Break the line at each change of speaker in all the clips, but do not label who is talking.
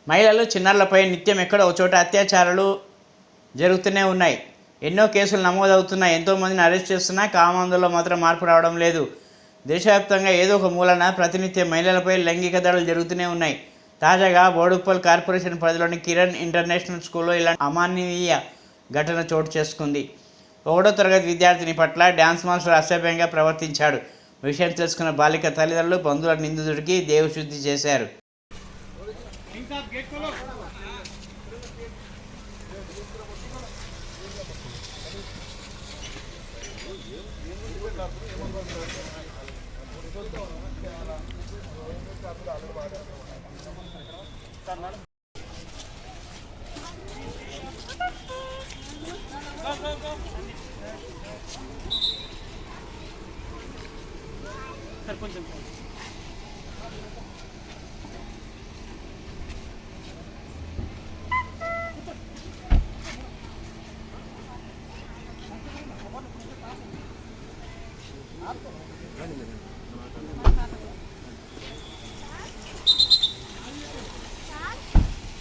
మహిళలు చిన్నారులపై నిత్యం ఎక్కడో ఒక చోట అత్యాచారాలు జరుగుతూనే ఉన్నాయి. ఎన్నో కేసులు నమోదవుతున్నాయి. ఎంతోమందిని అరెస్ట్ చేస్తున్నా కామాంధుల్లో మాత్రం మార్పు రావడం లేదు. దేశవ్యాప్తంగా ఏదో ఒక మూలన ప్రతినిత్యం మహిళలపై లైంగిక దాడులు జరుగుతూనే ఉన్నాయి. తాజాగా బోడుప్పల్ కార్పొరేషన్ పరిధిలోని కిరణ్ ఇంటర్నేషనల్ స్కూల్లో ఇలాంటి అమానవీయ ఘటన చోటు చేసుకుంది. 1వ తరగతి విద్యార్థిని పట్ల డ్యాన్స్ మాస్టర్ అసభ్యంగా ప్రవర్తించాడు. విషయం తెలుసుకున్న బాలిక తల్లిదండ్రులు బంధువుల నిందితుడికి దేవశుద్ధి చేశారు.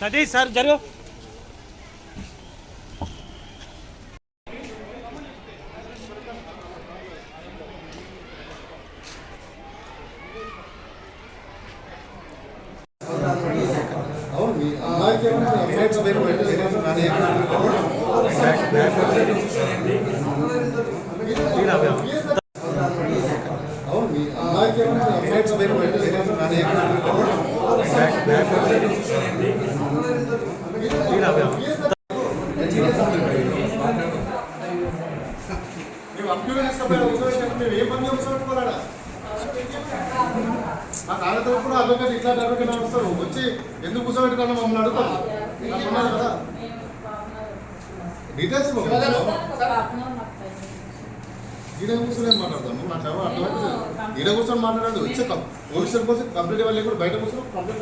सतीश सर जरूर
ఇట్లా వస్తారు వచ్చి ఎందుకు కూర్చోబెట్టుకున్నా మమ్మల్ని అడుగుతారు కదా డీటెయిల్స్ ఈడ కూర్చొని ఏం మాట్లాడతాము నాకు ఎవరు అర్థమైతే ఈడ కూర్చొని మాట్లాడదు వచ్చే పోలీసుల కోసం కంప్లీట్ ఇవ్వాలి కూడా బయట కూర్చొని కంప్లీట్